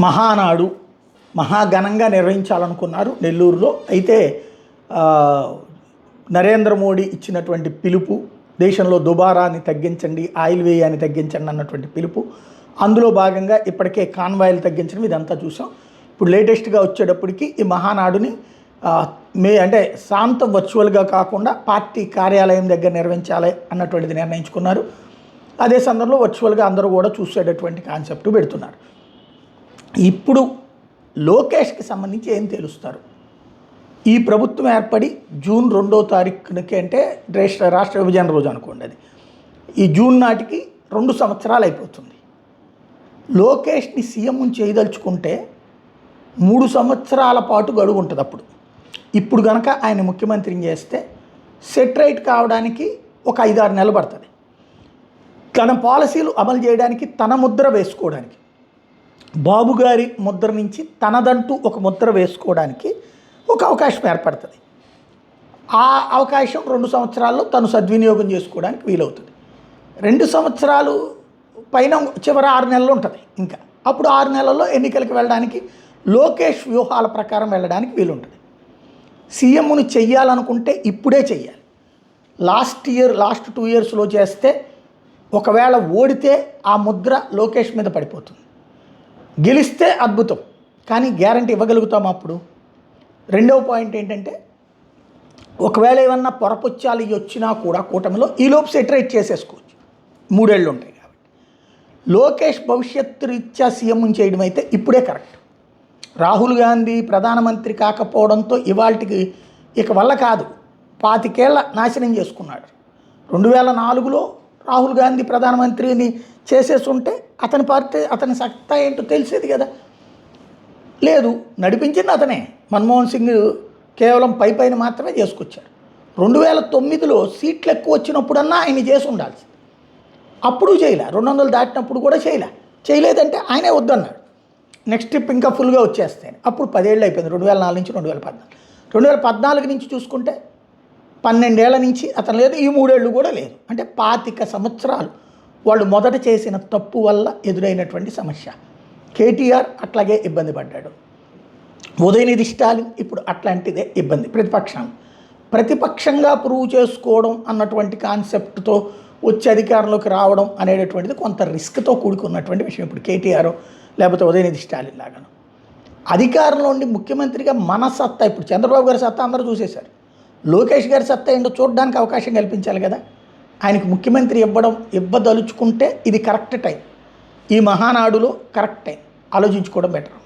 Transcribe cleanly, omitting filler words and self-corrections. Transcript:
మహానాడు మహాఘనంగా నిర్వహించాలనుకున్నారు నెల్లూరులో. అయితే నరేంద్ర మోడీ ఇచ్చినటువంటి పిలుపు, దేశంలో దుబారాన్ని తగ్గించండి, ఆయిల్ వ్యయాన్ని తగ్గించండి అన్నటువంటి పిలుపు, అందులో భాగంగా ఇప్పటికే కాన్వాయిలు తగ్గించడం ఇదంతా చూసాం. ఇప్పుడు లేటెస్ట్గా వచ్చేటప్పటికి ఈ మహానాడుని అంటే శాంతం వర్చువల్గా కాకుండా పార్టీ కార్యాలయం దగ్గర నిర్వహించాలి అన్నటువంటిది నిర్ణయించుకున్నారు. అదే సందర్భంలో వర్చువల్గా అందరూ కూడా చూసేటటువంటి కాన్సెప్ట్ పెడుతున్నారు. ఇప్పుడు లోకేష్కి సంబంధించి ఏం తెలుస్తారు? ఈ ప్రభుత్వం ఏర్పడి జూన్ 2వ తారీఖునకి, అంటే రాష్ట్ర విభజన రోజు అనుకోండి, అది ఈ జూన్ నాటికి 2 సంవత్సరాలు అయిపోతుంది. లోకేష్ని సీఎం చేయదలుచుకుంటే 3 సంవత్సరాల పాటు గడువు ఉంటుంది. ఇప్పుడు కనుక ఆయన ముఖ్యమంత్రిని చేస్తే సెటరైట్ కావడానికి ఒక 5-6 నెలలు పడుతుంది. తన పాలసీలు అమలు చేయడానికి, తన ముద్ర వేసుకోవడానికి, బాబు గారి ముద్ర నుంచి తనదంటూ ఒక ముద్ర వేసుకోవడానికి ఒక అవకాశం ఏర్పడుతుంది. ఆ అవకాశం 2 సంవత్సరాల్లో తను సద్వినియోగం చేసుకోవడానికి వీలవుతుంది. 2 సంవత్సరాలు పైన చివరి 6 నెలలు ఉంటుంది. ఇంకా అప్పుడు 6 నెలల్లో ఎన్నికలకు వెళ్ళడానికి, లోకేష్ వ్యూహాల ప్రకారం వెళ్ళడానికి వీలుంటుంది. సీఎంను చెయ్యాలనుకుంటే ఇప్పుడే చెయ్యాలి. లాస్ట్ 2 ఇయర్స్లో చేస్తే ఒకవేళ ఓడితే ఆ ముద్ర లోకేష్ మీద పడిపోతుంది. గెలిస్తే అద్భుతం, కానీ గ్యారంటీ ఇవ్వగలుగుతాం. అప్పుడు రెండవ పాయింట్ ఏంటంటే, ఒకవేళ ఏమన్నా పొరపొచ్చాలు వచ్చినా కూడా కూటమిలో ఈలోపు సెటరేట్ చేసేసుకోవచ్చు. 3 ఏళ్ళు ఉంటాయి కాబట్టి లోకేష్ భవిష్యత్తు రీత్యా సీఎం చేయడం అయితే ఇప్పుడే కరెక్ట్. రాహుల్ గాంధీ ప్రధానమంత్రి కాకపోవడంతో ఇవాళకి ఇక వల్ల కాదు. 25 ఏళ్ల నాశనం చేసుకున్నాడు. 2004లో రాహుల్ గాంధీ ప్రధానమంత్రిని చేసేస్తుంటే అతని పార్టీ, అతని సత్తా ఏంటో తెలిసేది కదా. లేదు, నడిపించింది అతనే. మన్మోహన్ సింగ్ కేవలం పైన మాత్రమే చేసుకొచ్చాడు. 2009లో సీట్లు ఎక్కువ వచ్చినప్పుడన్నా ఆయన చేసి ఉండాల్సి, అప్పుడు చేయలే. 200 దాటినప్పుడు కూడా చేయలేదంటే ఆయనే వద్దన్నాడు. నెక్స్ట్ ట్రిప్ ఇంకా ఫుల్గా వచ్చేస్తాయి. అప్పుడు 10 ఏళ్ళు అయిపోయింది. 2004 నుంచి 2014. 2014 నుంచి చూసుకుంటే 12 ఏళ్ల నుంచి అతను లేదు, ఈ 3 ఏళ్ళు కూడా లేదు. అంటే 25 సంవత్సరాలు వాళ్ళు మొదట చేసిన తప్పు వల్ల ఎదురైనటువంటి సమస్య. కేటీఆర్ అట్లాగే ఇబ్బంది పడ్డాడు. ఉదయనిధి స్టాలిన్ ఇప్పుడు అట్లాంటిదే ఇబ్బంది. ప్రతిపక్షంగా ప్రూవ్ చేసుకోవడం అన్నటువంటి కాన్సెప్ట్తో వచ్చి అధికారంలోకి రావడం అనేటటువంటిది కొంత రిస్క్తో కూడుకున్నటువంటి విషయం. ఇప్పుడు కేటీఆర్ లేకపోతే ఉదయనిధి స్టాలిన్ లాగాను అధికారంలో ఉండి ముఖ్యమంత్రిగా మన సత్తా, ఇప్పుడు చంద్రబాబు గారి సత్తా అందరూ చూసేశారు. లోకేష్ గారి సత్తా ఏంటో చూడడానికి అవకాశం కల్పించాలి కదా. ఆయనకు ముఖ్యమంత్రి ఇవ్వదలుచుకుంటే ఇది కరెక్ట్ టైం. ఈ మహానాడులో కరెక్ట్ టైం ఆలోచించుకోవడం బెటర్.